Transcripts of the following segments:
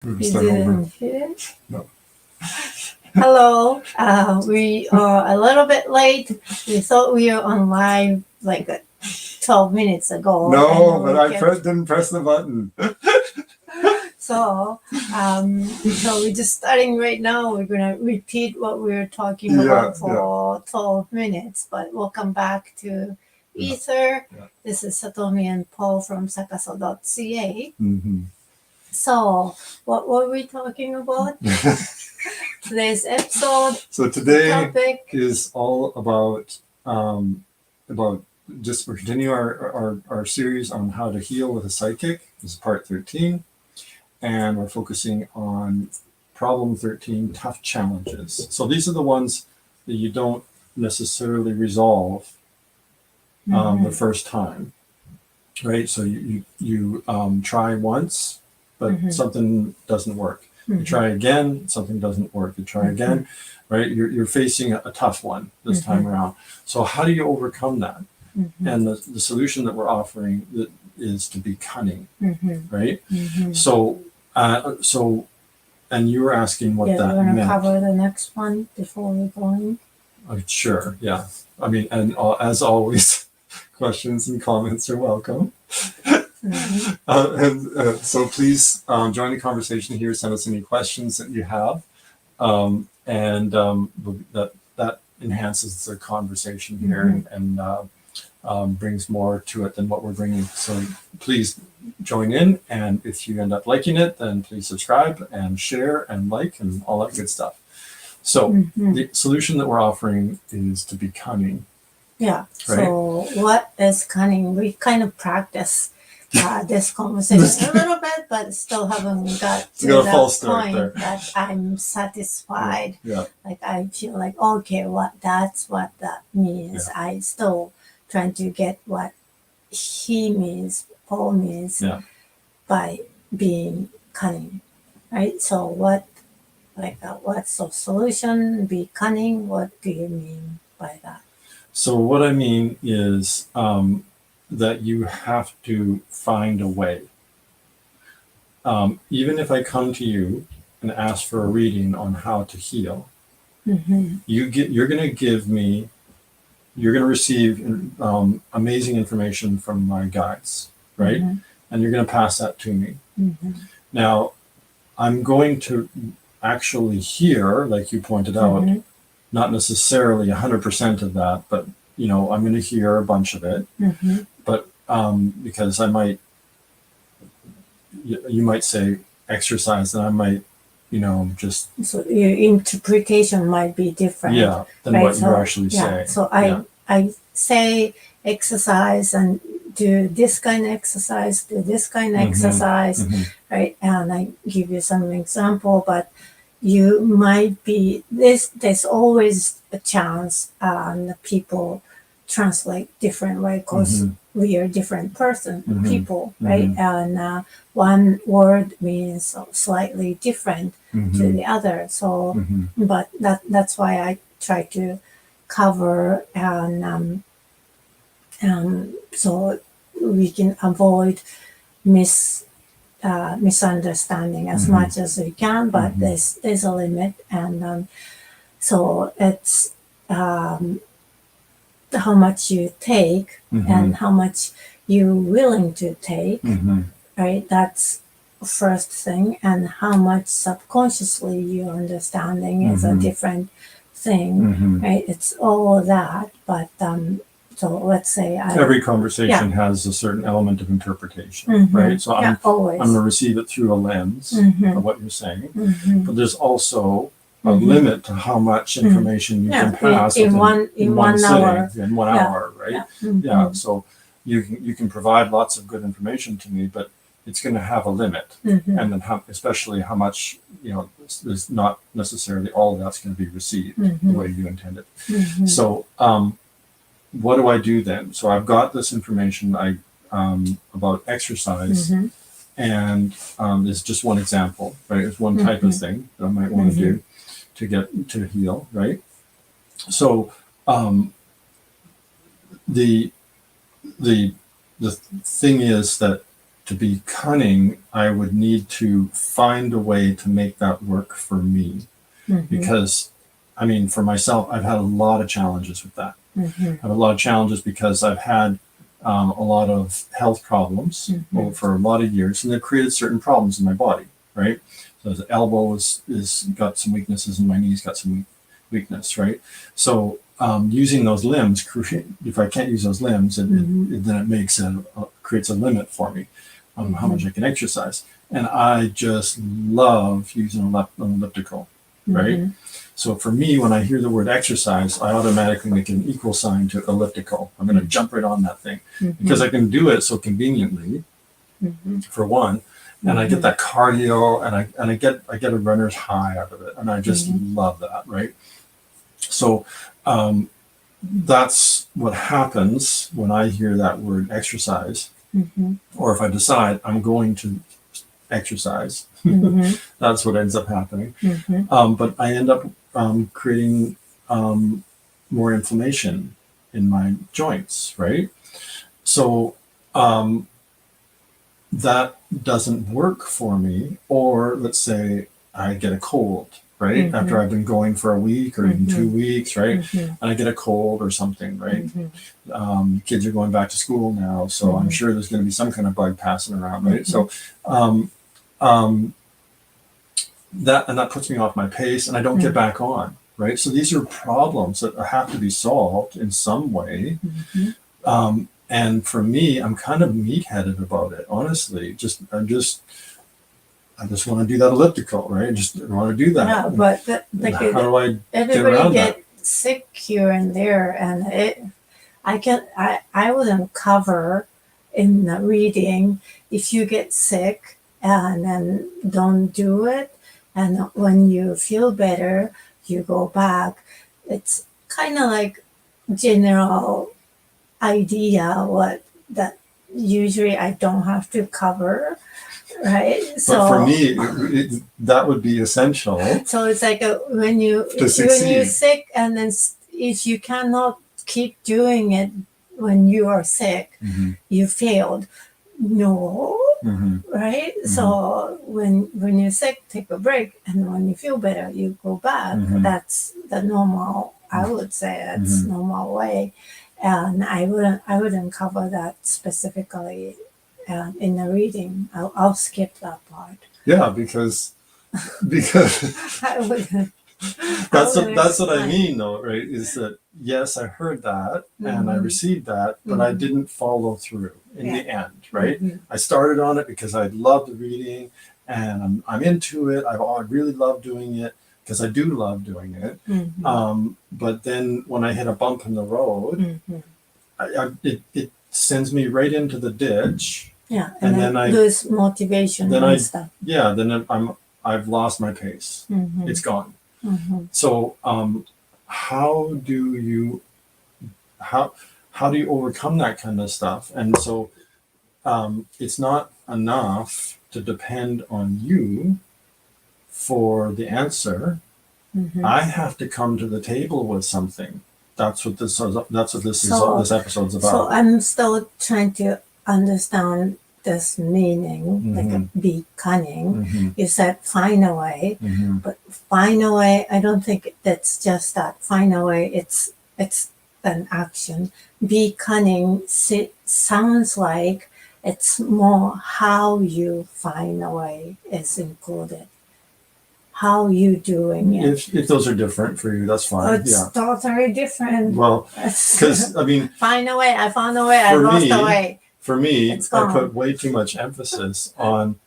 We start over. No. Hello. We are a little bit late. We thought we were on live like 12 minutes ago. No, but I didn't press the button. So we're just starting right now. We're going to repeat what we were talking about for 12 minutes. But welcome back to Aether. Yeah. This is Satomi and Paul from sakaso.ca. Mm-hmm. So, what were we talking about? Today's episode. So today is all about just we're continuing our series on how to heal with a psychic. This is part 13, and we're focusing on problem 13, tough challenges. So these are the ones that you don't necessarily resolve the first time, right? So you try once, but something doesn't work. You try again, something doesn't work. You try again, right? You're facing a tough one this time around. So how do you overcome that? And the solution that we're offering is to be cunning, right? So and you were asking what that meant. You want to cover the next one before we're going? Sure, yeah. I mean, and as always, questions and comments are welcome. So please join the conversation here. Send us any questions that you have, and that enhances the conversation here and brings more to it than what we're bringing. So please join in, and if you end up liking it, then please subscribe and share and like and all that good stuff. So the solution that we're offering is to be cunning. Yeah. Right? So what is cunning? We kind of practice this conversation a little bit, but still haven't got to that point that I'm satisfied. Yeah. Like I feel like, okay, that's what that means. Yeah. I still trying to get what he means, Paul means, by being cunning, right? So what's the solution? Be cunning. What do you mean by that? So what I mean is that you have to find a way. Even if I come to you and ask for a reading on how to heal, you're going to receive amazing information from my guides, right? And you're going to pass that to me. Now, I'm going to actually hear, like you pointed out, not necessarily 100% of that, but I'm going to hear a bunch of it. But because you might say exercise, and I might, just. So your interpretation might be different. Yeah, than right? What you're actually saying. So I say exercise and do this kind of exercise, do this kind of exercise, right? And I give you some example, but you might be there's always a chance people translate different way because we are different people, right? And one word means slightly different to the other. So but that's why I try to cover and so we can avoid misunderstanding as much as we can, but there's a limit, and so it's how much you take and how much you're willing to take, right? That's first thing, and how much subconsciously you're understanding is a different thing, right? It's all that, but so let's say every conversation has a certain element of interpretation, right? So I'm going to receive it through a lens of what you're saying, but there's also a limit to how much information you can pass in one hour. In 1 hour, right? So you can provide lots of good information to me, but it's going to have a limit, and then especially how much there's not necessarily all of that's going to be received the way you intended. So what do I do then? So I've got this information about exercise, and it's just one example, right? It's one type of thing that I might want to do to get to heal, right? So the thing is that to be cunning, I would need to find a way to make that work for me. Because, I mean, for myself, I've had a lot of challenges with that. I have a lot of challenges because I've had a lot of health problems for a lot of years, and they've created certain problems in my body, right? So the elbow is got some weaknesses, and my knees got some weakness, right? So using those limbs, if I can't use those limbs, then it creates a limit for me on how much I can exercise. And I just love using an elliptical, right? So for me, when I hear the word exercise, I automatically make an equal sign to elliptical. I'm going to jump right on that thing because I can do it so conveniently, for one, and I get that cardio, and I get a runner's high out of it, and I just love that, right? So that's what happens when I hear that word exercise, or if I decide I'm going to exercise, that's what ends up happening. But I end up creating more inflammation in my joints, right? So that doesn't work for me. Or let's say I get a cold, right? After I've been going for a week or even 2 weeks, right? And I get a cold or something, right? Kids are going back to school now, so I'm sure there's going to be some kind of bug passing around, right? So that puts me off my pace, and I don't get back on, right? So these are problems that have to be solved in some way. And for me, I'm kind of meat-headed about it, honestly. I just want to do that elliptical, right? I just want to do that. Yeah, but how do I get around everybody that? get sick here and there, and I wouldn't cover in the reading if you get sick and then don't do it, and when you feel better, you go back. It's kind of like general idea what that usually I don't have to cover, right? But for me, that would be essential. So it's like when you're sick, and then if you cannot keep doing it when you are sick, you failed. No, right? So when you're sick, take a break, and when you feel better, you go back. That's the normal. I would say that's normal way, and I wouldn't cover that specifically in the reading. I'll skip that part. Yeah, because I wouldn't. that's what I mean, though, right? Is that yes, I heard that and I received that, but I didn't follow through in the end, right? I started on it because I loved the reading, and I'm into it. I really love doing it because I do love doing it. But then when I hit a bump in the road, it sends me right into the ditch. Yeah, and then I lose motivation and stuff. Yeah, then I've lost my pace. It's gone. So how do you overcome that kind of stuff? And so it's not enough to depend on you for the answer. I have to come to the table with something. That's what this episode's about. So I'm still trying to understand this meaning, like be cunning. You said find a way, but find a way, I don't think that's just that. Find a way, it's an action. Be cunning sounds like it's more how you find a way is included. How you doing it. If those are different for you, that's fine. It's totally different. Well, because I mean, find a way. I found a way. I lost a way. For me, I put way too much emphasis on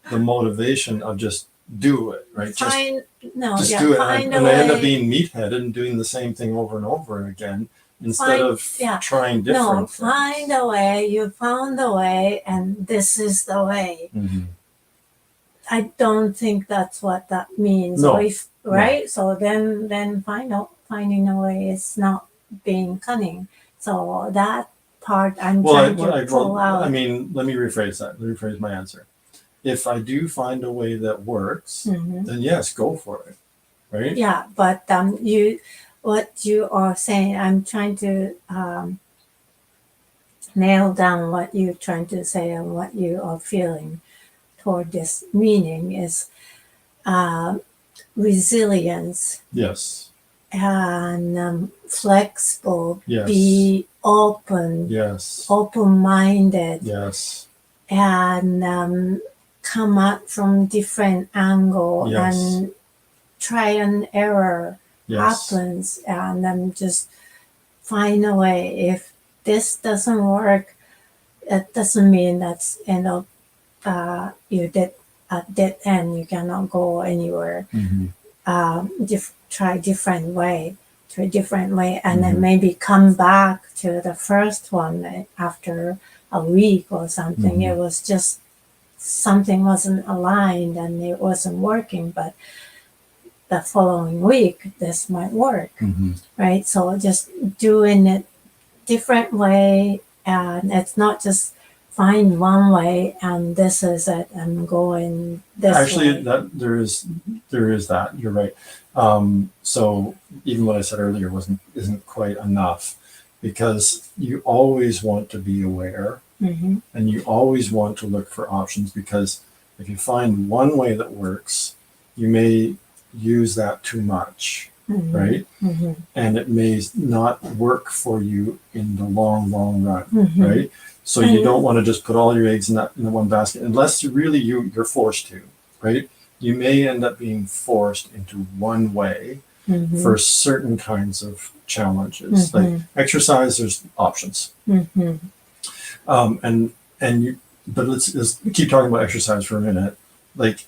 the motivation of just do it, right? Just do it. And I end up being meatheaded and doing the same thing over and over again instead of trying different things. Find a way. You found a way, and this is the way. I don't think that's what that means. No. Right? No. So then finding a way is not being cunning. So that part I'm trying to pull out. I mean, let me rephrase that. Let me rephrase my answer. If I do find a way that works, then yes, go for it. Right? Yeah, but what you are saying, I'm trying to nail down what you're trying to say and what you are feeling toward this meaning is resilience. Yes. And flexible. Yes. Be open. Yes. Open-minded. Yes. And come at from different angle. Yes. And try and error Yes. happens, and then just find a way. If this doesn't work, it doesn't mean that's end up you did at dead end. You cannot go anywhere. Try different way, and then maybe come back to the first one after a week or something. It was just something wasn't aligned and it wasn't working, but the following week this might work. Right? So just doing it different way, and it's not just find one way and this is it and going this Actually, way. that there is that. You're right. So even what I said earlier isn't quite enough, because you always want to be aware, and you always want to look for options, because if you find one way that works, you may use that too much, right? And it may not work for you in the long run, right? So you don't want to just put all your eggs in the one basket, unless you're forced to, right? You may end up being forced into one way for certain kinds of challenges. Like exercise, there's options. But let's keep talking about exercise for a minute. Like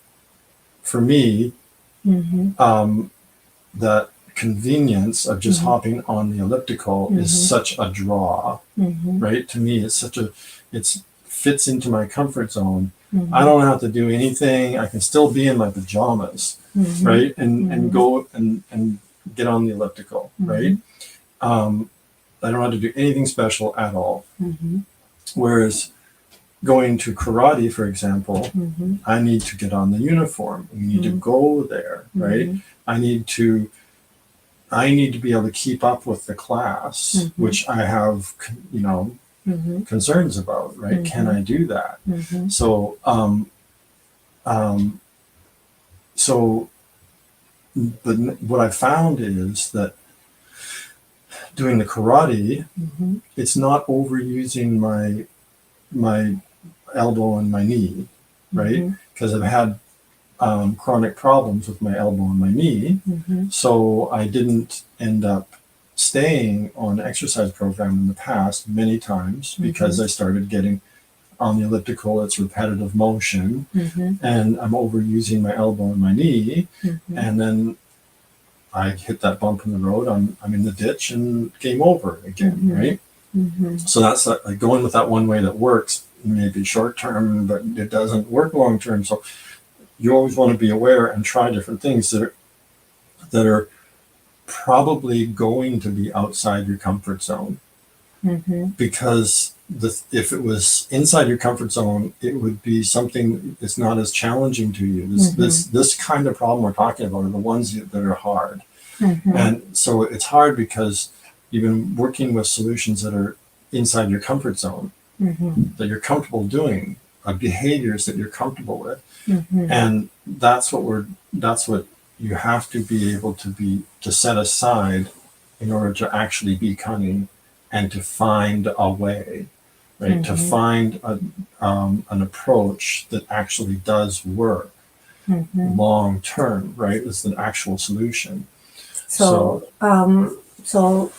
for me, that convenience of just hopping on the elliptical is such a draw, right? To me, it fits into my comfort zone. I don't have to do anything. I can still be in my pajamas, right? And go and get on the elliptical, right? I don't have to do anything special at all. Whereas going to karate, for example, I need to get on the uniform. We need to go there, right? I need to be able to keep up with the class, which I have, concerns about, right? Can I do that? So, but what I found is that doing the karate, it's not overusing my elbow and my knee, right? Because I've had chronic problems with my elbow and my knee, so I didn't end up staying on an exercise program in the past many times, because I started getting on the elliptical. It's repetitive motion, and I'm overusing my elbow and my knee, and then I hit that bump in the road. I'm in the ditch and game over again, right? So that's like going with that one way that works. Maybe short term, but it doesn't work long term. So you always want to be aware and try different things that are probably going to be outside your comfort zone, because if it was inside your comfort zone, it would be something that's not as challenging to you. This kind of problem we're talking about are the ones that are hard, and so it's hard because you've been working with solutions that are inside your comfort zone, that you're comfortable doing, behaviors that you're comfortable with, and that's what you have to be able to set aside in order to actually be cunning and to find a way, right? To find an approach that actually does work long term, right? It's an actual solution. So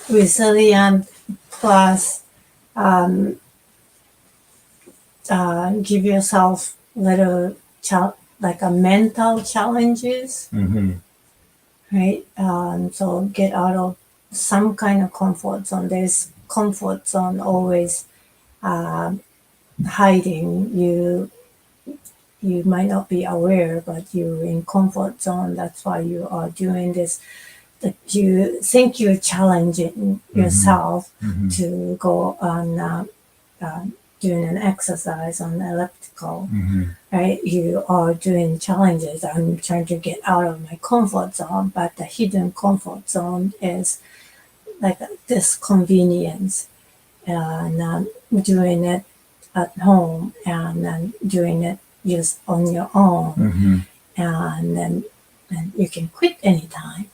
resilient plus give yourself little like a mental challenges, right? So get out of some kind of comfort zone. There's comfort zone always hiding. You might not be aware, but you're in comfort zone. That's why you are doing this. That you think you're challenging yourself to go on doing an exercise on the elliptical, right? You are doing challenges. I'm trying to get out of my comfort zone, but the hidden comfort zone is like this convenience. and doing it at home, and then doing it just on your own, and then and you can quit anytime.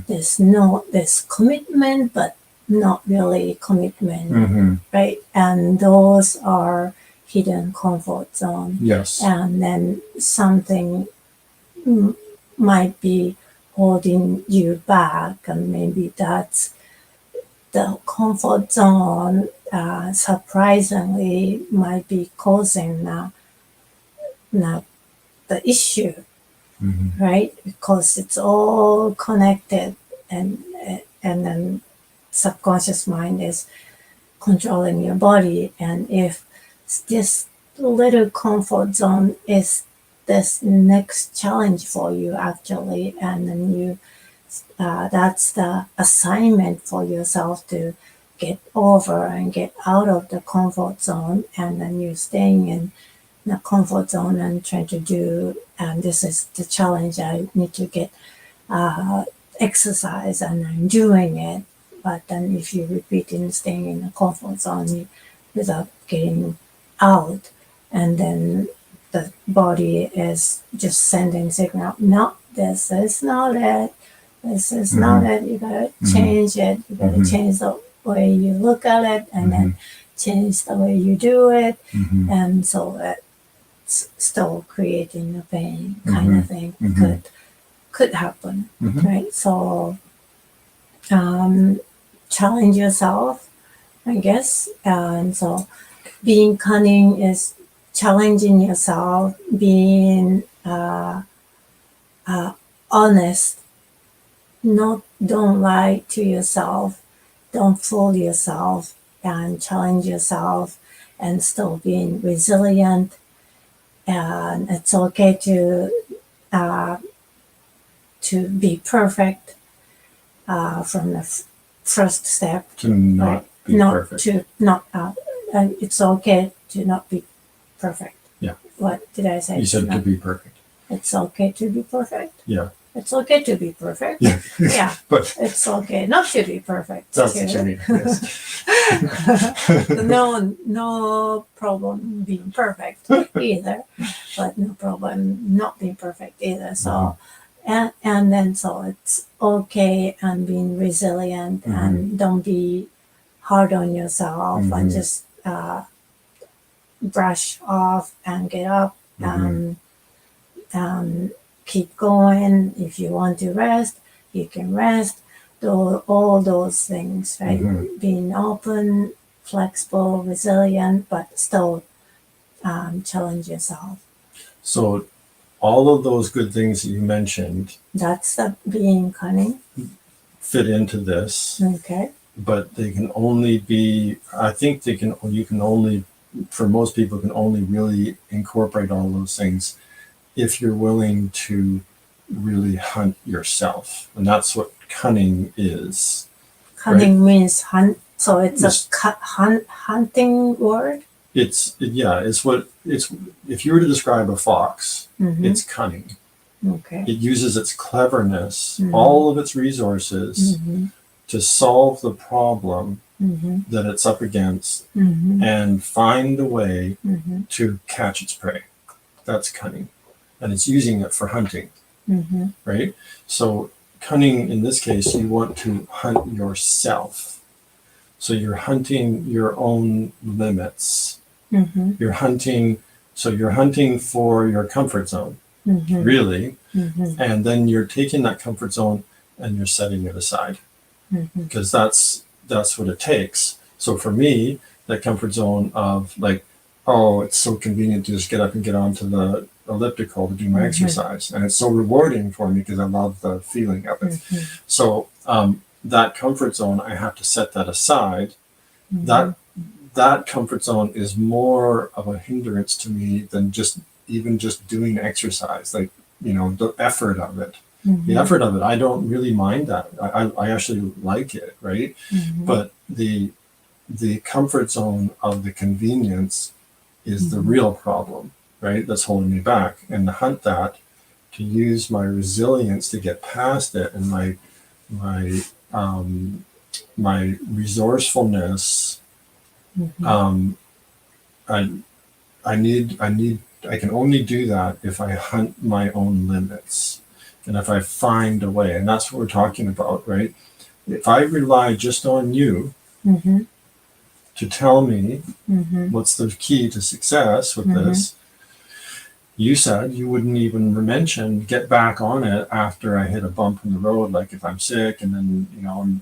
There's commitment, but not really commitment, right? And those are hidden comfort zone. Yes. And then something might be holding you back, and maybe that's the comfort zone. Surprisingly, might be causing the issue, right? Because it's all connected, and then subconscious mind is controlling your body. And if this little comfort zone is this next challenge for you, actually, and then you that's the assignment for yourself to get over and get out of the comfort zone, and then you're staying in the comfort zone and trying to do, and this is the challenge, I need to get exercise, and I'm doing it. But then if you repeat in staying in the comfort zone without getting out, and then the body is just sending signal, no, this is not it, this is not it, you gotta change it, you gotta change the way you look at it, and then change the way you do it, and so it's still creating a pain kind of thing could happen, right? So challenge yourself, I guess. And so being cunning is challenging yourself, being honest, don't lie to yourself, don't fool yourself, and challenge yourself, and still being resilient. And it's okay to be perfect from the first step. To not be perfect. It's okay to not be perfect. Yeah. What did I say? You said to be perfect. It's okay to be perfect. Yeah. It's okay to be perfect. Yeah. Yeah. But it's okay not to be perfect. That's too. what you mean. Yes. No problem being perfect either, but no problem not being perfect either. So, and then so it's okay, and being resilient, and don't be hard on yourself, and just brush off and get up and keep going. If you want to rest, you can rest. All those things, right? Being open, flexible, resilient, but still challenge yourself. So all of those good things that you mentioned, that's the being cunning, fit into this. Okay. But they can only be, I think you can only, for most people, can only really incorporate all those things if you're willing to really hunt yourself. And that's what cunning is. Cunning means hunt, so it's a hunting word? It's if you were to describe a fox, it's cunning. Okay. It uses its cleverness, all of its resources, to solve the problem that it's up against and find a way to catch its prey. That's cunning. And it's using it for hunting, right? So cunning, in this case, you want to hunt yourself. So you're hunting your own limits. You're hunting for your comfort zone, really. And then you're taking that comfort zone and you're setting it aside, because that's what it takes. So for me, that comfort zone of like, oh, it's so convenient to just get up and get onto the elliptical to do my exercise, and it's so rewarding for me because I love the feeling of it. So that comfort zone, I have to set that aside. That comfort zone is more of a hindrance to me than just doing exercise. Like, the effort of it. The effort of it, I don't really mind that. I actually like it, right? But the comfort zone of the convenience is the real problem, right? That's holding me back. And to hunt that, to use my resilience to get past it, and my resourcefulness Mhm. I can only do that if I hunt my own limits and if I find a way. And that's what we're talking about, right? If I rely just on you Mhm. to tell me Mhm. what's the key to success with Mhm. this, you said you wouldn't even mention get back on it after I hit a bump in the road, like if I'm sick and then,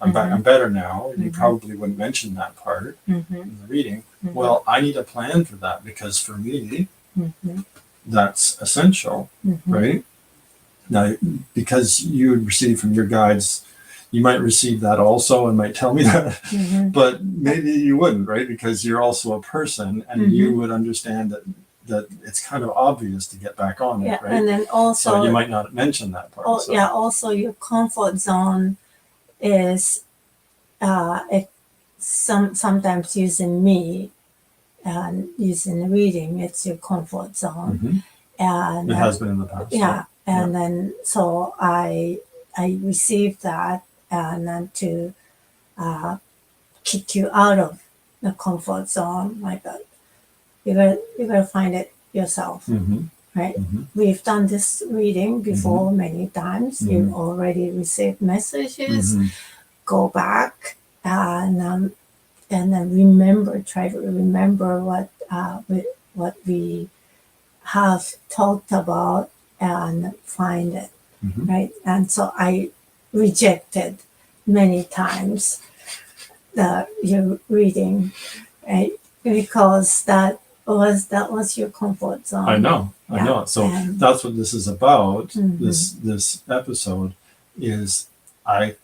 I'm better now. You Mhm. probably wouldn't mention that part Mhm. in the reading. Mhm. Well, I need a plan for that because for me, Mhm. that's essential, Mhm. right? Now, because you would receive from your guides, you might receive that also and might tell me that, Mhm. but maybe you wouldn't, right? Because you're also a person and you Mhm. would understand that it's kind of obvious to get back on it, Yeah, right? and then So also, you might not mention that part. So. yeah, also your comfort zone is it sometimes using me and using the reading. It's your comfort zone, Mhm. and It has been in the past. yeah, and then so I received that, and then to kick you out of the comfort zone, like that. You gotta find it yourself, Mm-hmm. right? Mm-hmm. We've done this reading before many times. Mm-hmm. You already received messages. Mm-hmm. Go back and then remember. Try to remember what we have talked about and find it, Mm-hmm. right? And so I rejected many times your reading, right? Because that was your comfort zone. I know. So that's what this is about. Mhm. This episode is I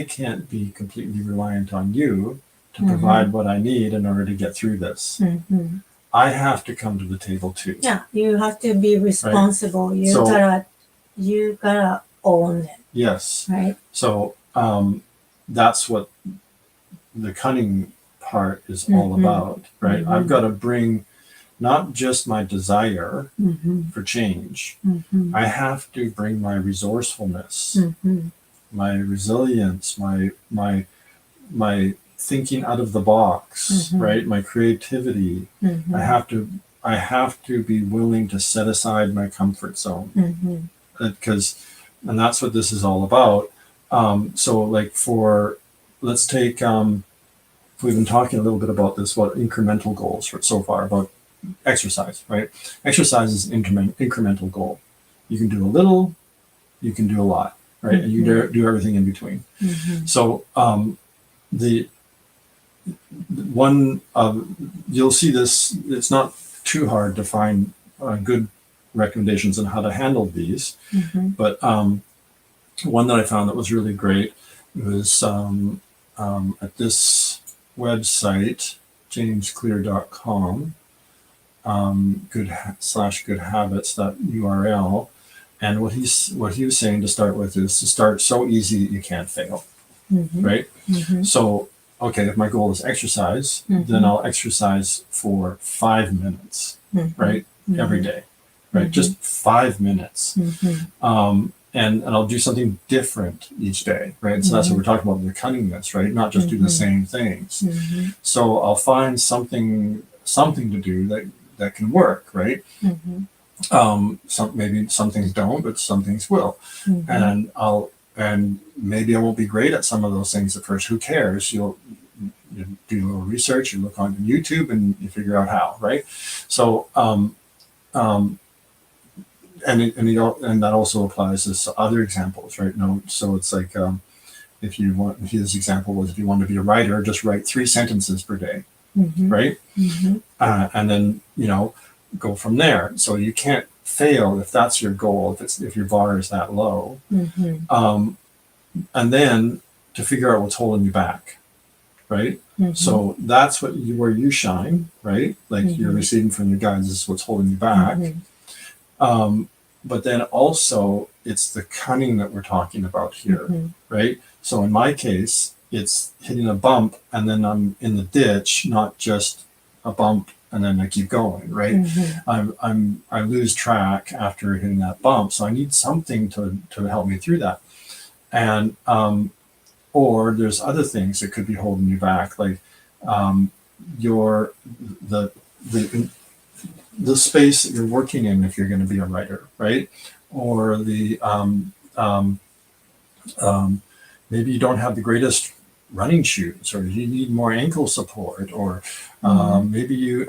can't be completely reliant on you to provide what I need in order to get through this. Mhm. I have to come to the table too. Yeah, you have to be responsible. Right? You gotta own it. Yes. Right. So that's what the cunning part is all about, right? Mm-hmm. I've got to bring not just my desire for change. I have to bring my resourcefulness, my resilience, my thinking out of the box, right? My creativity. I have to be willing to set aside my comfort zone and that's what this is all about. So like let's take, we've been talking a little bit about this, what incremental goals so far about exercise, right? Exercise is an incremental goal. You can do a little, you can do a lot, right? And you do everything in between. So the one you'll see this. It's not too hard to find good recommendations on how to handle these, but one that I found that was really great was at this website, jamesclear.com. Good habits, that URL. And what he was saying to start with is to start so easy that you can't fail, right? So, okay, if my goal is exercise, then I'll exercise for 5 minutes, right? Every day, right? Just 5 minutes. And I'll do something different each day, right? So that's what we're talking about, the cunningness, right? Not just do the same things. So I'll find something to do that can work, right? Maybe some things don't, but some things will. And maybe I won't be great at some of those things at first. Who cares? You do a little research, you look on YouTube, and you figure out how, right? So and that also applies to other examples, right? So it's like if his example was if you want to be a writer, just write 3 sentences per day, right? And then go from there. So you can't fail if that's your goal, if your bar is that low. And then to figure out what's holding you back, right? So that's where you shine, right? Like you're receiving from your guides is what's holding you back. But then also it's the cunning that we're talking about here, right? So in my case, it's hitting a bump and then I'm in the ditch, not just a bump and then I keep going, right? I lose track after hitting that bump, so I need something to help me through that. And or there's other things that could be holding you back, like your the space that you're working in if you're going to be a writer, right? Or maybe you don't have the greatest running shoes, or you need more ankle support, or maybe you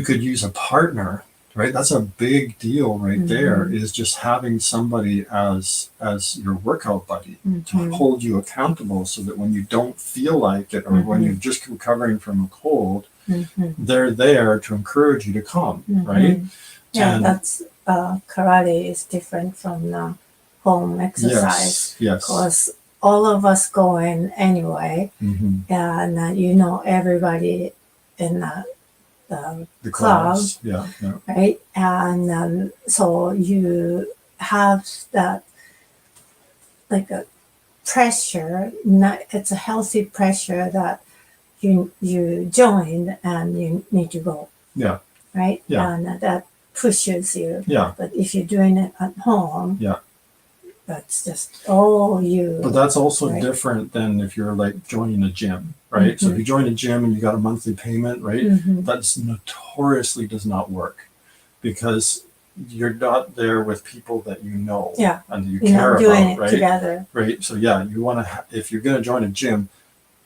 could use a partner, right? That's a big deal right there, is just having somebody as your workout buddy to hold you accountable, so that when you don't feel like it, or when you're just recovering from a cold, they're there to encourage you to come, right? Yeah, And that's karate is different from the home exercise. Yes. Because all of us go in anyway, and everybody in the club, class. Yeah. right? And so you have that like a pressure. It's a healthy pressure that you joined and you need to go. Yeah. Right. Yeah. And that pushes you. Yeah. But if you're doing it at home, yeah, that's just all you. But that's also right? different than if you're like joining a gym, right? So if you join a gym and you got a monthly payment, right? That's notoriously does not work, because you're not there with people that you know and that you care not doing about, it right? together. Right. So yeah, you want to if you're going to join a gym,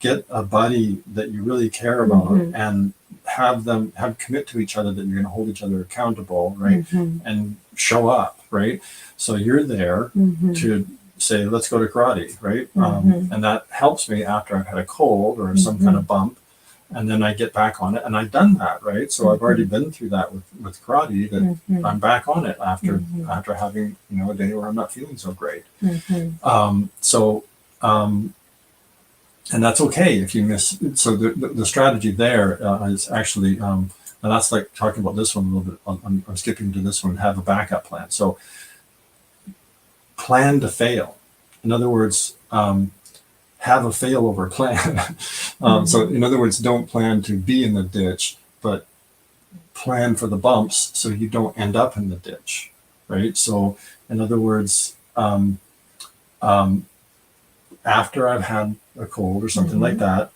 get a buddy that you really care about and have them commit to each other that you're going to hold each other accountable, right? And show up, right? So you're there to say, let's go to karate, right? And that helps me after I've had a cold or some kind of bump, and then I get back on it, and I've done that, right? So I've already been through that with karate, that I'm back on it after having a day where I'm not feeling so great. And that's okay if you miss. So the strategy there is actually, and that's like talking about this one a little bit. I'm skipping to this one. Have a backup plan. So plan to fail. In other words, have a failover plan. So in other words, don't plan to be in the ditch, but plan for the bumps so you don't end up in the ditch, right? So in other words, after I've had a cold or something like that,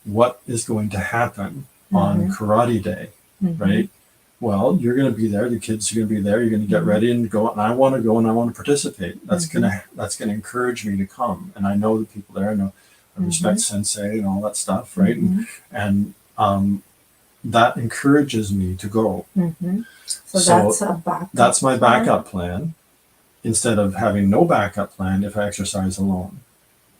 what is going to happen on karate day, right? Well, you're going to be there. The kids are going to be there. You're going to get ready and go. And I want to go and I want to participate. That's gonna encourage me to come. And I know the people there. I respect sensei and all that stuff, right? And that encourages me to go. So that's my backup plan. Instead of having no backup plan if I exercise alone.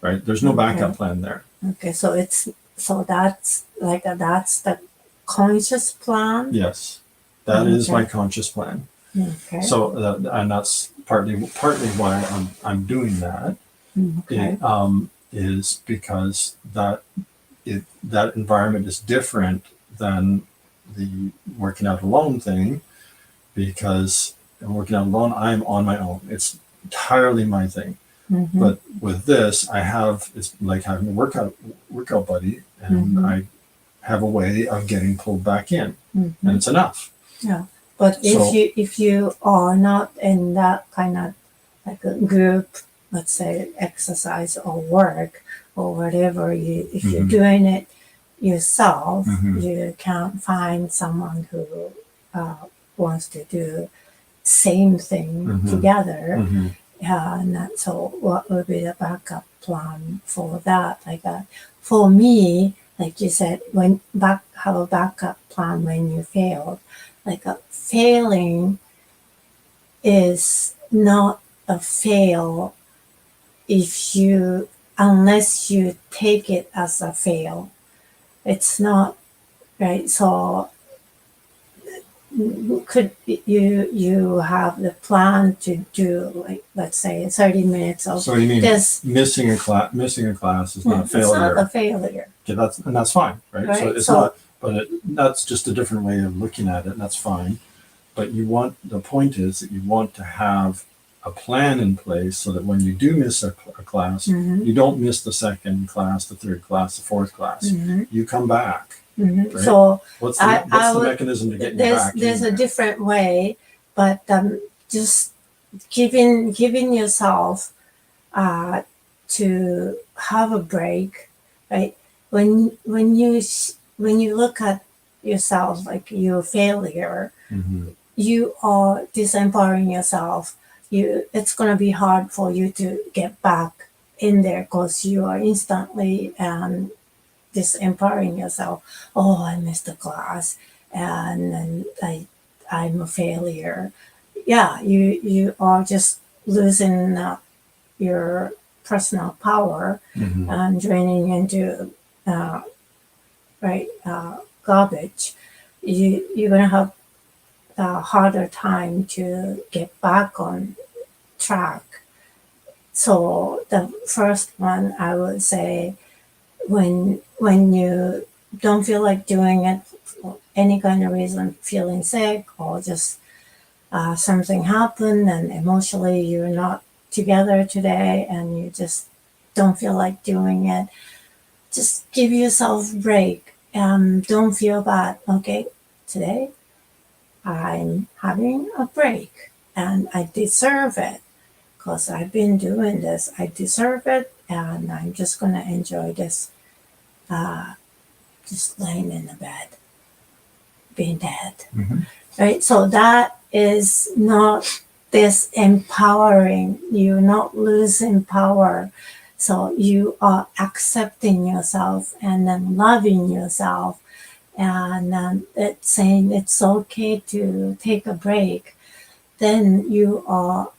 Right, there's no backup plan there. Okay, so that's the conscious plan. Yes, that is my conscious plan. Okay. So and that's partly why I'm doing that. Okay. Is because that environment is different than the working out alone thing, because in working out alone I'm on my own. It's entirely my thing. But with this, it's like having a workout buddy, and I have a way of getting pulled back in, and it's enough. Yeah, but if you are not in that kind of like a group, let's say exercise or work or whatever, if you're doing it yourself, you can't find someone who wants to do same thing together. And so what would be the backup plan for that? Like for me, like you said, have a backup plan when you failed. Like failing is not a fail unless you take it as a fail. It's not, right? So could you have the plan to do, like, let's say 30 minutes of so you mean this? missing a class is not a failure. It's not a failure. Okay, that's fine, right? So it's not, but that's just a different way of looking at it, and that's fine. But the point is that you want to have a plan in place so that when you do miss a class, you don't miss the second class, the third class, the fourth class. You come back. Right? So what's the mechanism to get you back? There's a different way, but just giving yourself to have a break, right? when you look at yourself like your failure, Mm-hmm. you are disempowering yourself. It's going to be hard for you to get back in there because you are instantly disempowering yourself. Oh, I missed the class, and I'm a failure. Yeah, you are just losing your personal power Mm-hmm. and draining into uh, garbage. You're gonna have a harder time to get back on track. So the first one I would say, when you don't feel like doing it for any kind of reason, feeling sick or just something happened and emotionally you're not together today and you just don't feel like doing it, just give yourself a break. Don't feel bad. Okay, today I'm having a break and I deserve it because I've been doing this. I deserve it and I'm just going to enjoy this, uh, just laying in the bed, being dead. Mm-hmm. Right? So that is not disempowering. You're not losing power. So you are accepting yourself and then loving yourself, and it's saying it's okay to take a break. Then you are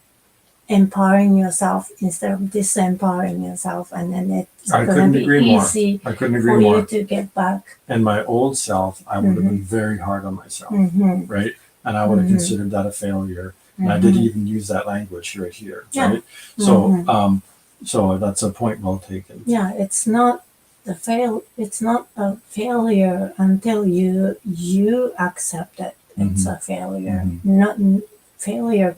empowering yourself instead of disempowering yourself, and then it's I going couldn't to be agree more. easy I couldn't for agree more. you to get back. And my old self, I would have been very hard on myself, right? And I would have considered that a failure. And I didn't even use that language right here, Yeah. right? So, so that's a point well taken. Yeah, it's not it's not a failure until you accept it. It's a failure. Not failure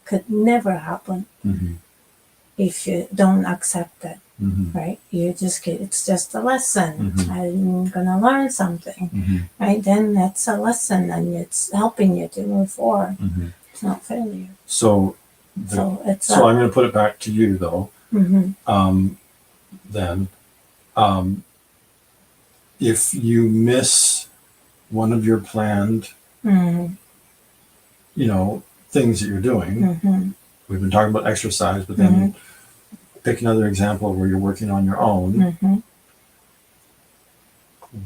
could never happen if you don't accept it. Right? You just it's just a lesson. I'm gonna learn something. Right? Then that's a lesson and it's helping you to move forward. It's not failure. So it's I'm going to put it back to you though. Then, if you miss one of your planned, things that you're doing, we've been talking about exercise, but then pick another example where you're working on your own.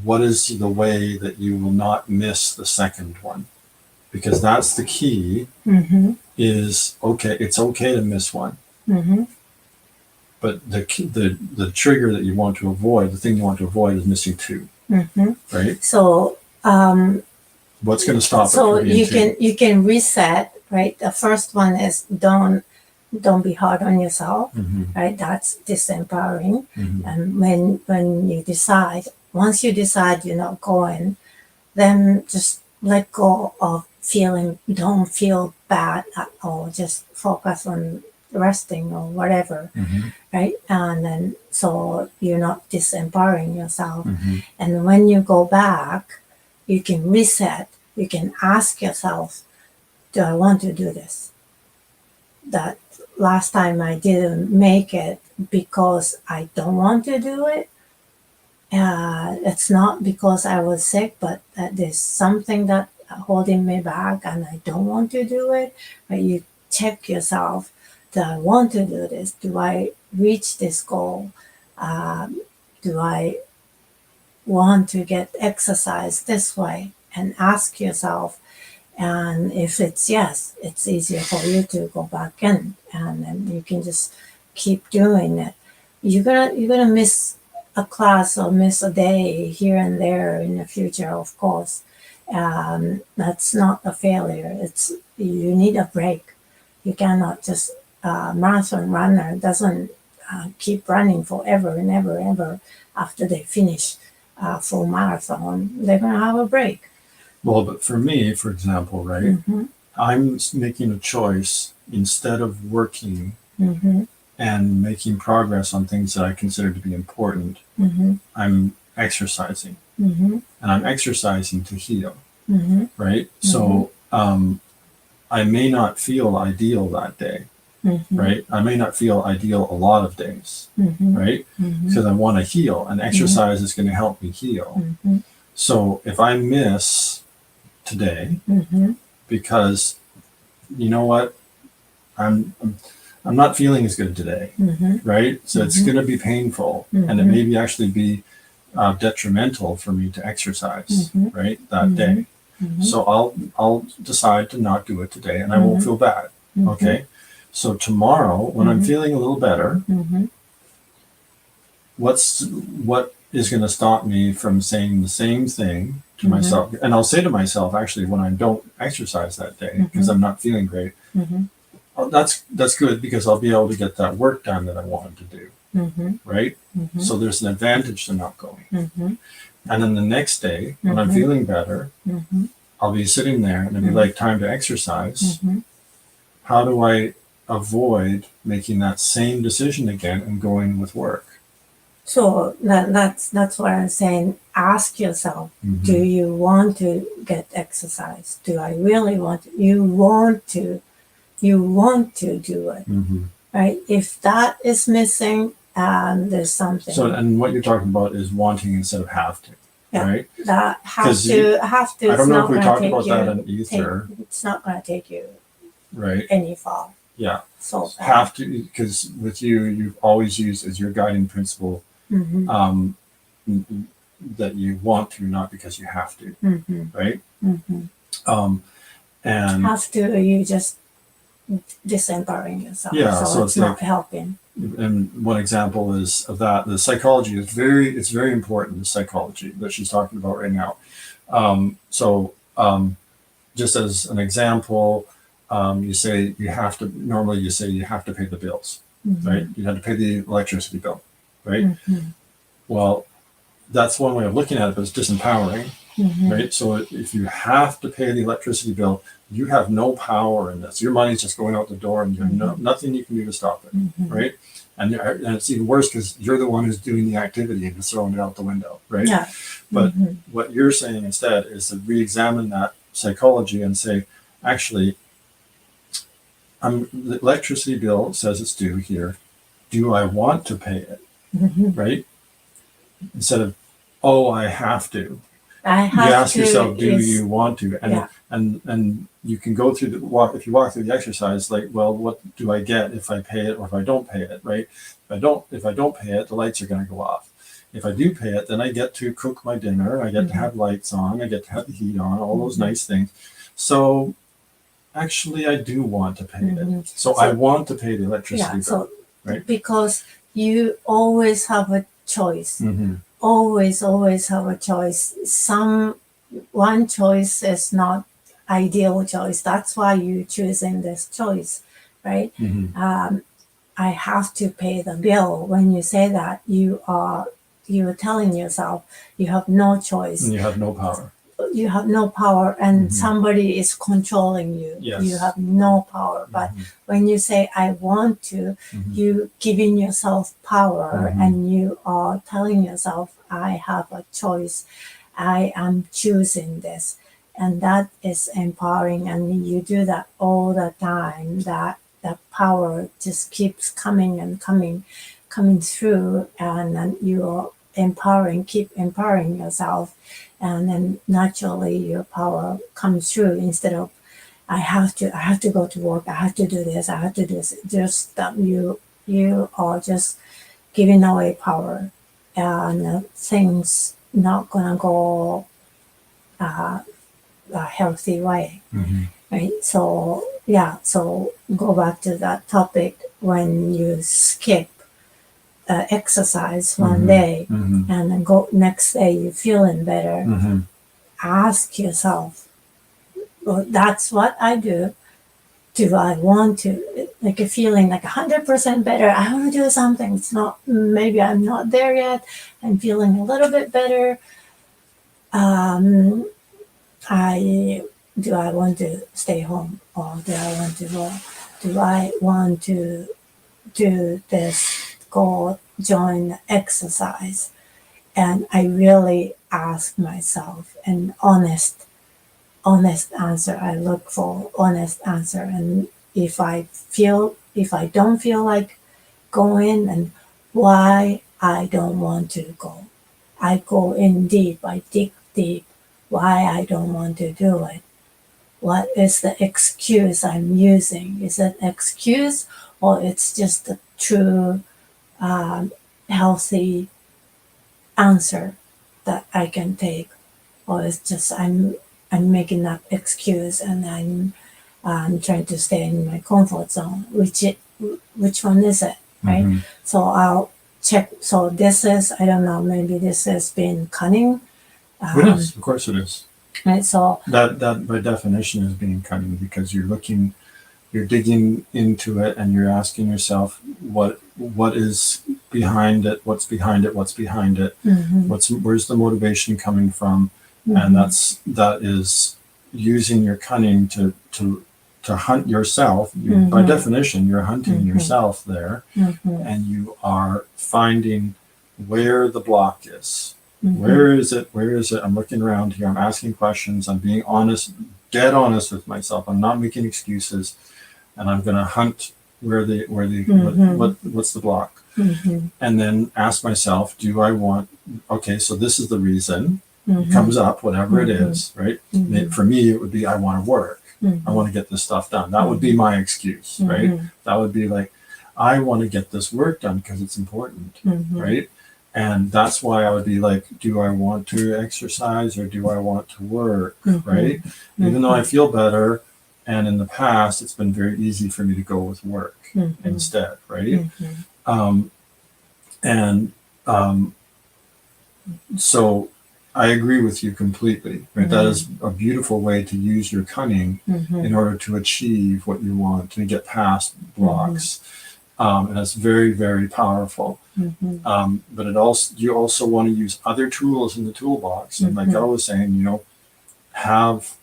What is the way that you will not miss the second one? Because that's the key. Is okay. It's okay to miss one. But the trigger that you want to avoid, the thing you want to avoid, is missing two. Right. So what's going to stop it? So from being you can reset. Right. The first one is don't be hard on yourself. Right. That's disempowering. And when you decide, once you decide you're not going, then just let go of feeling. Don't feel bad at all. Just focus on resting or whatever. Right? And then so you're not disempowering yourself. And when you go back, you can reset. You can ask yourself, do I want to do this? That last time I didn't make it because I don't want to do it. It's not because I was sick, but that there's something that holding me back and I don't want to do it. But you check yourself. Do I want to do this? Do I reach this goal? Do I want to get exercise this way? And ask yourself. And if it's yes, it's easier for you to go back in, and then you can just keep doing it. You're gonna miss a class or miss a day here and there in the future, of course. That's not a failure. You need a break. You cannot just marathon runner doesn't keep running forever and ever and ever after they finish full marathon. They're gonna have a break. Well, but for me, for example, right, I'm making a choice instead of working and making progress on things that I consider to be important. I'm exercising, and I'm exercising to heal, right? So I may not feel ideal that day, right? I may not feel ideal a lot of days, right? Because I want to heal, and exercise is going to help me heal. So if I miss today because you know what, I'm not feeling as good today, right? So it's going to be painful, and it may actually be detrimental for me to exercise, right, that day. So I'll decide to not do it today, and I won't feel bad. Okay. So tomorrow, when I'm feeling a little better, what is going to stop me from saying the same thing to myself? And I'll say to myself, actually, when I don't exercise that day because I'm not feeling great, oh, that's good, because I'll be able to get that work done that I wanted to do, right? So there's an advantage to not going. And then the next day, when I'm feeling better, I'll be sitting there and it'll be like time to exercise. How do I avoid making that same decision again and going with work? So that's what I'm saying. Ask yourself, do you want to get exercise? Do I really want to? You want to do it, right? If that is missing, there's something. So, and what you're talking about is wanting instead of have to, right? That have to. I don't know if we talked about that in Aether. It's not going to take you right any far. Yeah. So have to, because with you've always used as your guiding principle that you want to, not because you have to, right? And have to, you just disempowering yourself. Yeah, so it's not helping. And one example is of that. The psychology is very important. The psychology that she's talking about right now. Just as an example, you say you have to. Normally, you say you have to pay the bills, right? You have to pay the electricity bill, right? Well, that's one way of looking at it, but it's disempowering, right? So if you have to pay the electricity bill, you have no power in this. Your money's just going out the door, and there's nothing you can do to stop it, right? And it's even worse because you're the one who's doing the activity and just throwing it out the window, right? Yeah. But what you're saying instead is to re-examine that psychology and say, actually, the electricity bill says it's due here. Do I want to pay it, right? Instead of, oh, I have to. You ask yourself, do you want to? And you can go through if you walk through the exercise, like, well, what do I get if I pay it or if I don't pay it, right? If I don't pay it, the lights are going to go off. If I do pay it, then I get to cook my dinner, I get to have lights on, I get to have the heat on, all those nice things. So actually, I do want to pay it. So I want to pay the electricity bill, right? Because you always have a choice. Always have a choice. One choice is not ideal choice. That's why you're choosing this choice, right? I have to pay the bill. When you say that, you're telling yourself you have no choice. And you have no power. You have no power, and somebody is controlling you. Yes. You have no power. But when you say I want to, you giving yourself power, and you are telling yourself I have a choice. I am choosing this, and that is empowering. And you do that all the time. That power just keeps coming and coming through, and then you're keep empowering yourself. And then naturally your power comes through instead of I have to go to work, I have to do this, I have to do this. Just that you are just giving away power, and things not gonna go a healthy way, right? So go back to that topic. When you skip exercise one day and then go next day you're feeling better, ask yourself, well, that's what I do I want to, like a feeling like 100% better, I want to do something. It's not, maybe I'm not there yet, I'm feeling a little bit better. Do I want to stay home, or do I want to go? Do I want to do this, go join exercise? And I really ask myself an honest answer. I look for honest answer. And if I feel if I don't feel like going, and why I don't want to go. I go in deep, I dig deep, why I don't want to do it. What is the excuse I'm using? Is it excuse, or it's just a true healthy answer that I can take, or it's just I'm making up excuse and I'm trying to stay in my comfort zone. Which one is it, right? Mhm. So I'll check. So this is, I don't know, maybe this has been cunning. It is, of course it is. Right. So That by definition is being cunning, because you're digging into it and you're asking yourself what is behind it, what's behind it, where's the motivation coming from, and that is using your cunning to hunt yourself. By definition, you're hunting yourself there, and you are finding where the block is. Where is it? I'm looking around here. I'm asking questions. I'm being honest, dead honest with myself. I'm not making excuses, and I'm going to hunt what's the block, and then ask myself, do I want? Okay, so this is the reason. It comes up, whatever it is, right? For me, it would be, I want to work. I want to get this stuff done. That would be my excuse, right? That would be like, I want to get this work done because it's important, right? And that's why I would be like, do I want to exercise or do I want to work, right? Even though I feel better, and in the past, it's been very easy for me to go with work instead, right? So I agree with you completely, right? That is a beautiful way to use your cunning in order to achieve what you want, to get past blocks. And it's very, very powerful. But you also want to use other tools in the toolbox. And like I was saying, have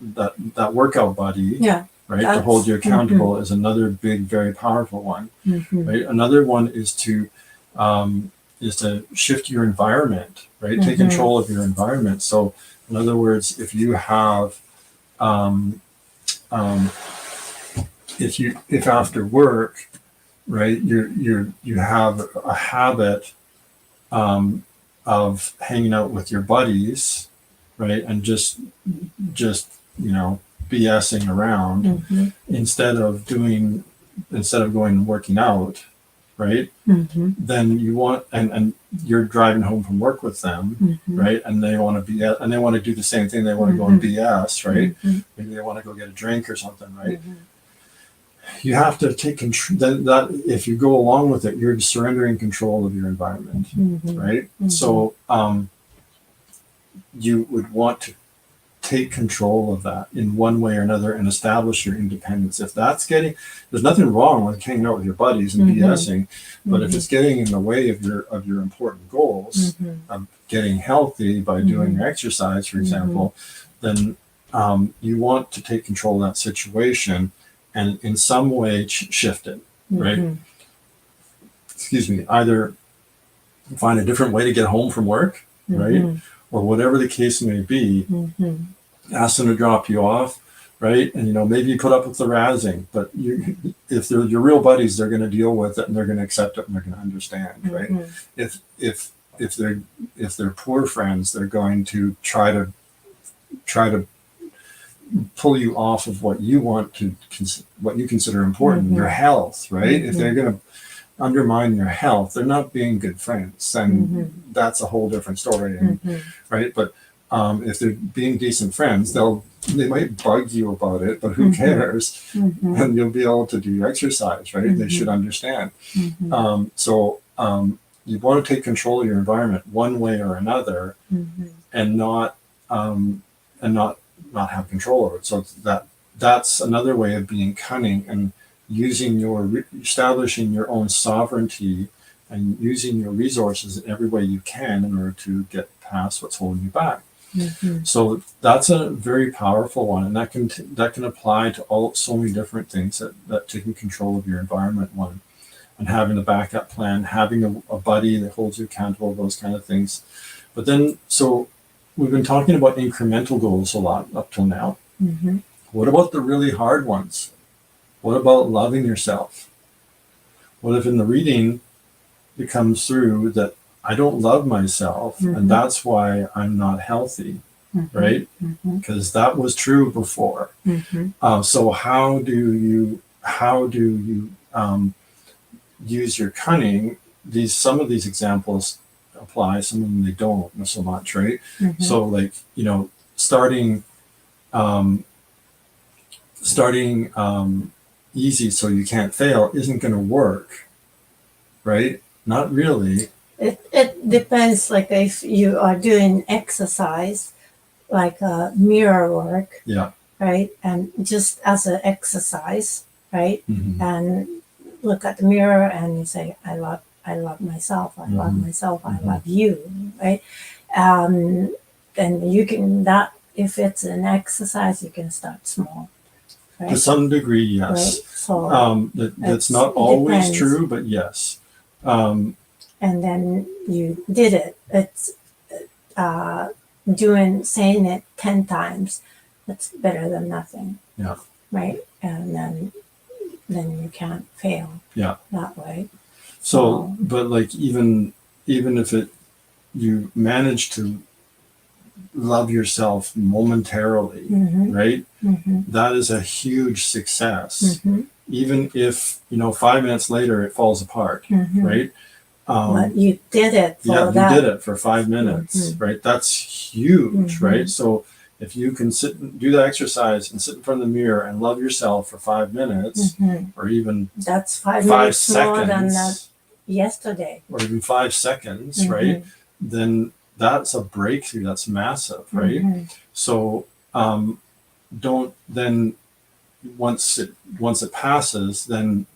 that workout buddy, right, to hold you accountable is another big, very powerful one. Right. Another one is to shift your environment, right? Take control of your environment. So in other words, if you have if after work, right, you have a habit of hanging out with your buddies, right, and just BSing around instead of going and working out, right? Then you want, and you're driving home from work with them, right? And they want to do the same thing. They want to go and BS, right? Maybe they want to go get a drink or something, right? You have to take control. That if you go along with it, you're surrendering control of your environment, right? So you would want to take control of that in one way or another and establish your independence. If that's there's nothing wrong with hanging out with your buddies and BSing, but if it's getting in the way of your important goals of getting healthy by doing your exercise, for example, then you want to take control of that situation and in some way shift it, right? Excuse me, either find a different way to get home from work, right? Or whatever the case may be, ask them to drop you off, right? And maybe you put up with the razzing, but if they're your real buddies, they're going to deal with it and they're going to accept it and they're going to understand, right? If they're poor friends, they're going to try to pull you off of what you want to what you consider important, your health, right? If they're going to undermine your health, they're not being good friends, and that's a whole different story, right? But if they're being decent friends, they might bug you about it, but who cares? And you'll be able to do your exercise, right? They should understand. So you want to take control of your environment one way or another, and not have control over it. So that's another way of being cunning and using establishing your own sovereignty and using your resources in every way you can in order to get past what's holding you back. So that's a very powerful one, and that can apply to so many different things, that taking control of your environment one, and having a backup plan, having a buddy that holds you accountable, those kind of things. But then, so we've been talking about incremental goals a lot up till now. What about the really hard ones? What about loving yourself? What if in the reading it comes through that I don't love myself, and that's why I'm not healthy, right? Because that was true before. So how do you use your cunning? Some of these examples apply, some of them they don't so much, right? So like, starting easy so you can't fail isn't going to work, right? Not really. It depends, like if you are doing exercise, like mirror work, right? And just as an exercise, right? And look at the mirror and you say, I love myself, I love myself, I love you, right? And you can, that if it's an exercise, you can start small. Right? To some degree, yes. Right? So that's not always true, but yes. And then you did it. It's saying it 10 times. That's better than nothing. Yeah. Right. And then you can't fail. Yeah. That way. So, but like even if you manage to love yourself momentarily, right? That is a huge success. Even if 5 minutes later it falls apart, right? But you did it. You did it for 5 minutes, right? That's huge, right? So if you can sit and do the exercise and sit in front of the mirror and love yourself for 5 minutes, or even that's 5 minutes seconds more than that yesterday, or even 5 seconds, right? Then that's a breakthrough. That's massive, right? So don't then once it passes, then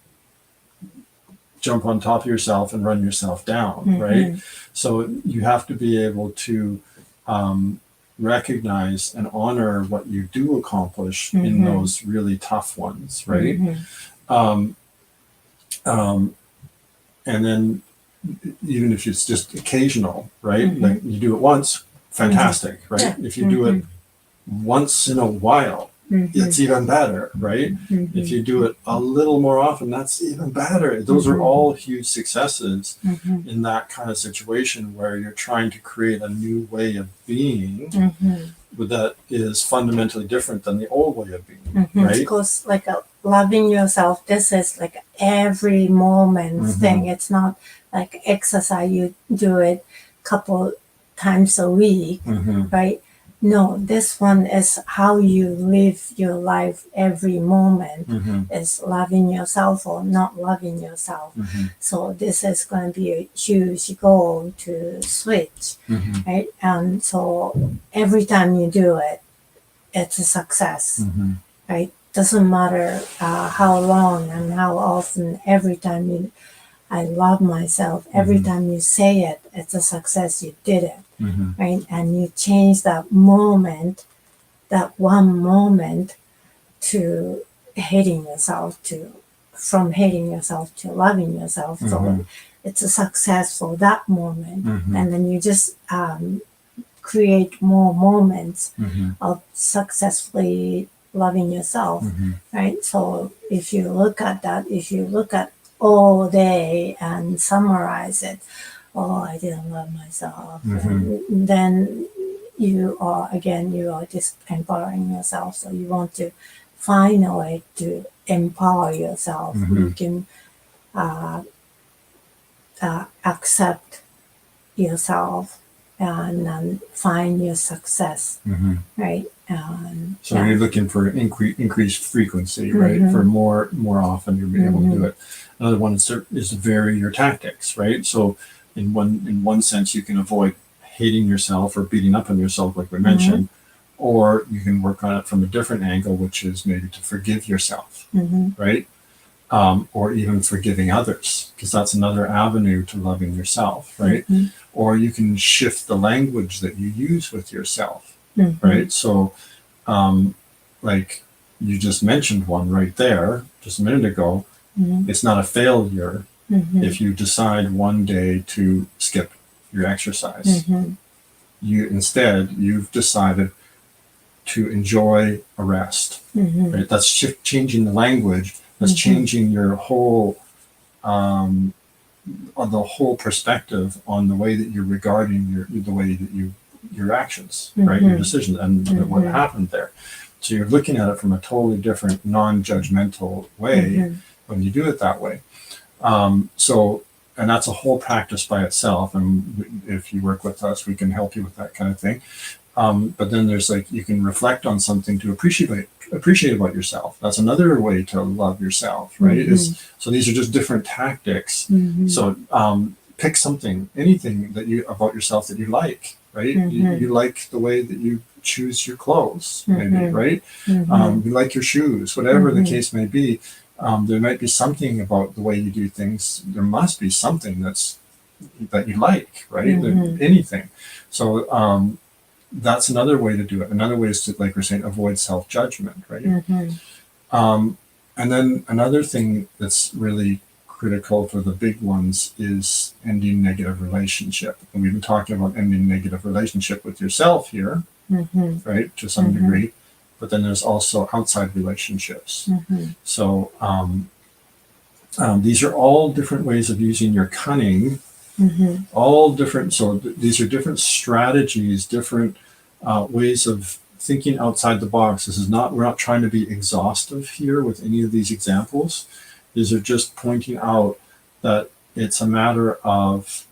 jump on top of yourself and run yourself down, right? So you have to be able to recognize and honor what you do accomplish in those really tough ones, right? And then even if it's just occasional, right? Like you do it once, fantastic, right? If you do it once in a while, it's even better, right? If you do it a little more often, that's even better. Those are all huge successes in that kind of situation where you're trying to create a new way of being that is fundamentally different than the old way of being, right? Because like loving yourself, this is like every moment thing. It's not like exercise, you do it a couple times a week, right? No, this one is how you live your life every moment, is loving yourself or not loving yourself. So this is going to be a huge goal to switch, right? And so every time you do it, it's a success, right? Doesn't matter how long and how often. Every time I love myself, every time you say it, it's a success. You did it. Right? And you change that moment, that one moment, to hating yourself, from hating yourself to loving yourself. So it's a success for that moment. And then you just create more moments of successfully loving yourself, right? So if you look at that, if you look at all day and summarize it, oh, I didn't love myself. And then you are just empowering yourself. So you want to find a way to empower yourself. You can accept yourself and find your success, right? So you're looking for increased frequency, right? For more often you'll be able to do it. Another one is vary your tactics, right? So in one sense, you can avoid hating yourself or beating up on yourself, like we mentioned, or you can work on it from a different angle, which is maybe to forgive yourself, right? Or even forgiving others, because that's another avenue to loving yourself, right? Or you can shift the language that you use with yourself, right? So, like you just mentioned one right there, just a minute ago, it's not a failure if you decide one day to skip your exercise. You've decided to enjoy a rest, right? That's changing the language. That's changing your whole on the whole perspective on the way that you're regarding the way that your actions, right, your decisions, and what happened there. So you're looking at it from a totally different, non-judgmental way when you do it that way. And that's a whole practice by itself. And if you work with us, we can help you with that kind of thing. But then there's like, you can reflect on something to appreciate about yourself. That's another way to love yourself, right? So these are just different tactics. So pick something, anything that about yourself that you like, right? You like the way that you choose your clothes, maybe, right? You like your shoes, whatever the case may be. There might be something about the way you do things. There must be something that you like, right? Anything. So that's another way to do it. Another way is to, like we're saying, avoid self-judgment, right? And then another thing that's really critical for the big ones is ending negative relationship. And we've been talking about ending negative relationship with yourself here, right, to some degree. But then there's also outside relationships. So these are all different ways of using your cunning. All different. So these are different strategies, different ways of thinking outside the box. We're not trying to be exhaustive here with any of these examples. These are just pointing out that it's a matter of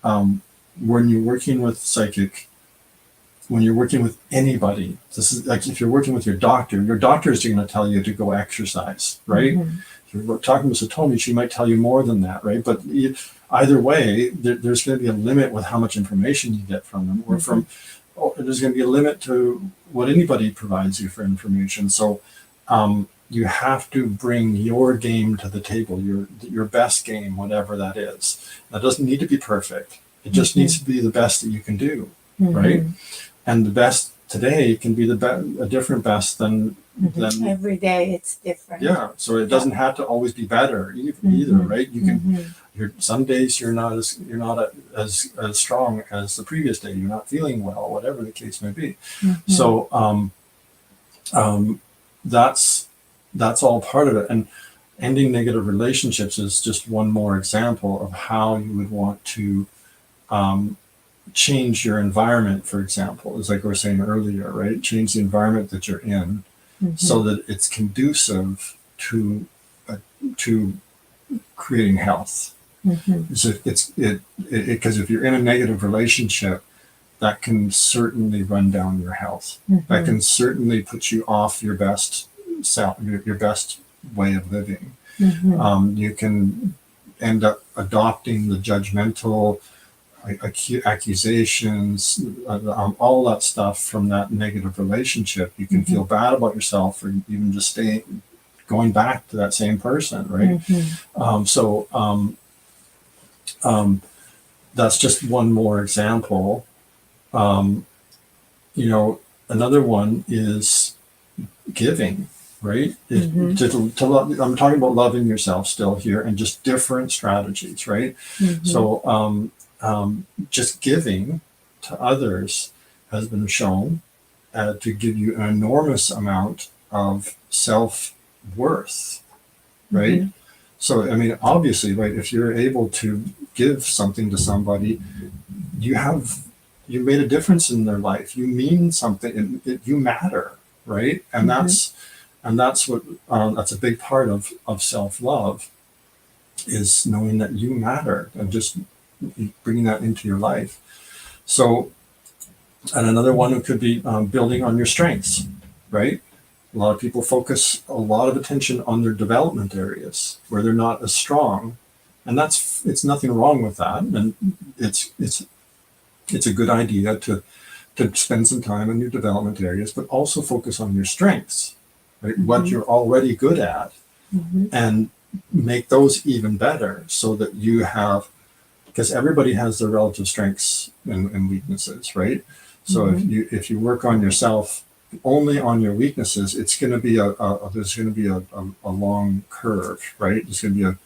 when you're working with psychic, when you're working with anybody, this is like if you're working with your doctor is going to tell you to go exercise, right? If you're talking with Satomi, she might tell you more than that, right? But either way, there's going to be a limit with how much information you get from them, or there's going to be a limit to what anybody provides you for information. So you have to bring your game to the table, your best game, whatever that is. That doesn't need to be perfect. It just needs to be the best that you can do, right? And the best today can be a different best than every day it's different. Yeah, so it doesn't have to always be better either, right? You can. Some days you're not as strong as the previous day. You're not feeling well, whatever the case may be. So that's all part of it. And ending negative relationships is just one more example of how you would want to change your environment, for example. It's like we were saying earlier, right? Change the environment that you're in so that it's conducive to creating health. So because if you're in a negative relationship, that can certainly run down your health. That can certainly put you off your best self, your best way of living. You can end up adopting the judgmental accusations, all that stuff from that negative relationship. You can feel bad about yourself for even just going back to that same person, right? That's just one more example. Another one is giving, right? I'm talking about loving yourself still here, and just different strategies, right? So just giving to others has been shown to give you an enormous amount of self-worth, right? So, I mean, obviously, right, if you're able to give something to somebody, you made a difference in their life. You mean something, you matter, right? And that's what that's a big part of self-love, is knowing that you matter and just bringing that into your life. So, and another one could be building on your strengths, right? A lot of people focus a lot of attention on their development areas where they're not as strong, and it's nothing wrong with that, and it's a good idea to spend some time in your development areas, but also focus on your strengths, right? What you're already good at, and make those even better, so that you have, because everybody has their relative strengths and weaknesses, right? So if you work on yourself only on your weaknesses, it's going to be there's going to be a long curve, right? It's going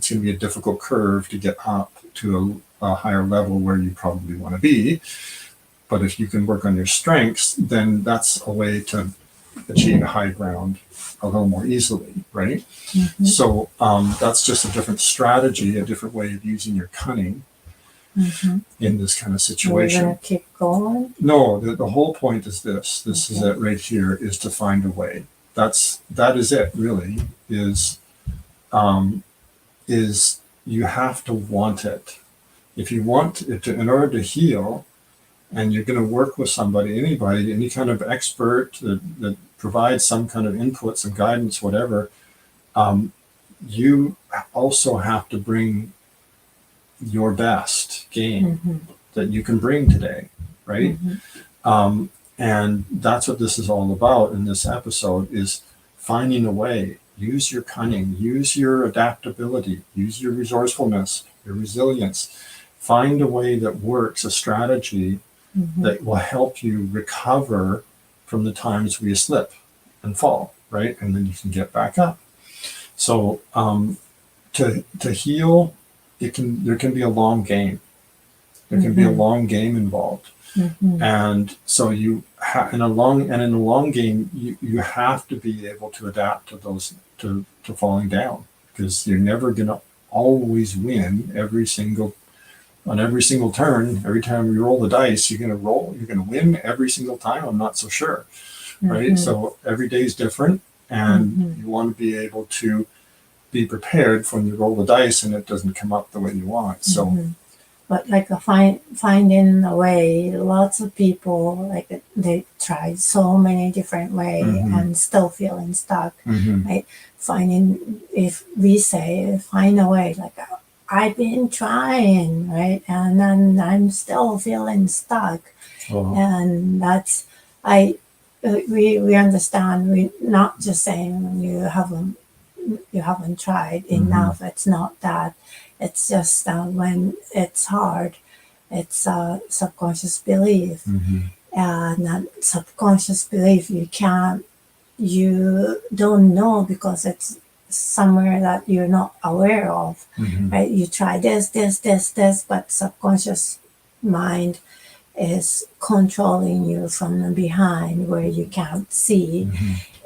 to be a difficult curve to get up to a higher level where you probably want to be. But if you can work on your strengths, then that's a way to achieve high ground a little more easily, right? So that's just a different strategy, a different way of using your cunning in this kind of situation. We're gonna keep going. No, the whole point is this. This is it right here, is to find a way. That is it, really, is you have to want it. If you want it to, in order to heal, and you're going to work with somebody, anybody, any kind of expert that provides some kind of input, some guidance, whatever, you also have to bring your best game that you can bring today, right? And that's what this is all about in this episode, is finding a way. Use your cunning, use your adaptability, use your resourcefulness, your resilience. Find a way that works, a strategy that will help you recover from the times where you slip and fall, right? And then you can get back up. So to heal, there can be a long game. There can be a long game involved. And so in a long game, you have to be able to adapt to those, to falling down, because you're never going to always win on every single turn. Every time you roll the dice, you're going to win every single time. I'm not so sure, right? So every day is different, and you want to be able to be prepared for when you roll the dice and it doesn't come up the way you want. So. But like finding a way, lots of people, like they try so many different ways and still feeling stuck, right? Finding, if we say, find a way, like I've been trying, right? And then I'm still feeling stuck. And that's, we understand, we not just saying you haven't tried enough. It's not that. It's just when it's hard, it's a subconscious belief. And that subconscious belief, you don't know, because it's somewhere that you're not aware of, right? You try this, but subconscious mind is controlling you from the behind where you can't see,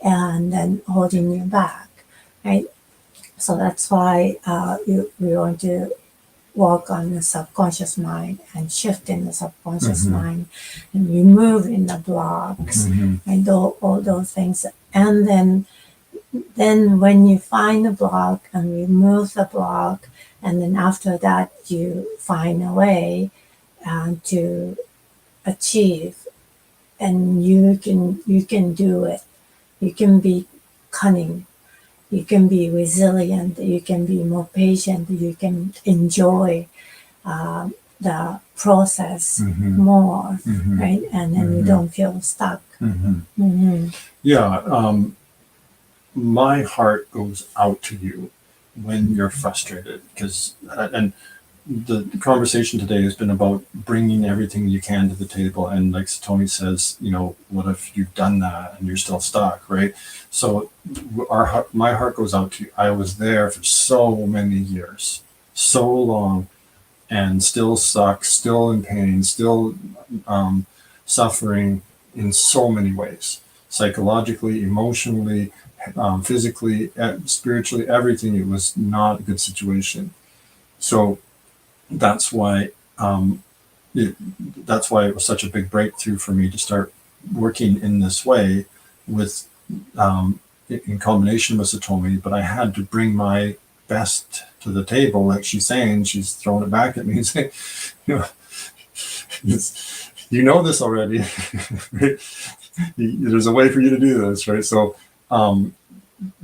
and then holding you back, right? So that's why we want to work on the subconscious mind and shift in the subconscious mind and removing the blocks and all those things. And then when you find the block and remove the block, and then after that you find a way to achieve, and you can do it. You can be cunning. You can be resilient, you can be more patient, you can enjoy the process more, right? And then you don't feel stuck. Yeah, my heart goes out to you when you're frustrated, because, and the conversation today has been about bringing everything you can to the table. And like Satomi says, what if you've done that and you're still stuck, right? So my heart goes out to you. I was there for so many years, so long, and still stuck, still in pain, still suffering in so many ways, psychologically, emotionally, physically, spiritually, everything. It was not a good situation. So that's why it was such a big breakthrough for me to start working in this way with in combination with Satomi. But I had to bring my best to the table, like she's saying. She's throwing it back at me and saying, you know this already. Right? There's a way for you to do this, right? So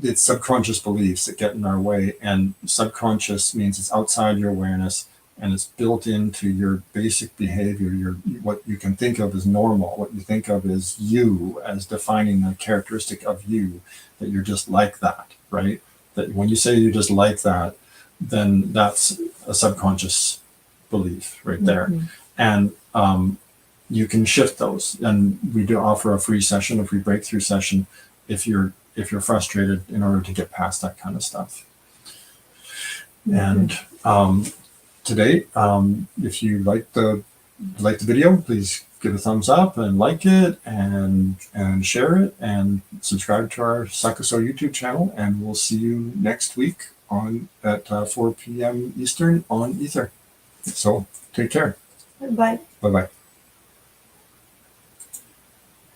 it's subconscious beliefs that get in our way, and subconscious means it's outside your awareness. And it's built into your basic behavior, what you can think of as normal, what you think of as you, as defining the characteristic of you, that you're just like that, right? That when you say you're just like that, then that's a subconscious belief right there. And you can shift those. And we do offer a free session, a free breakthrough session, if you're frustrated, in order to get past that kind of stuff. And today, if you like the video, please give a thumbs up and like it and share it and subscribe to our Psychoso YouTube channel. And we'll see you next week at 4 p.m. Eastern on Aether. So take care. Bye. Bye-bye.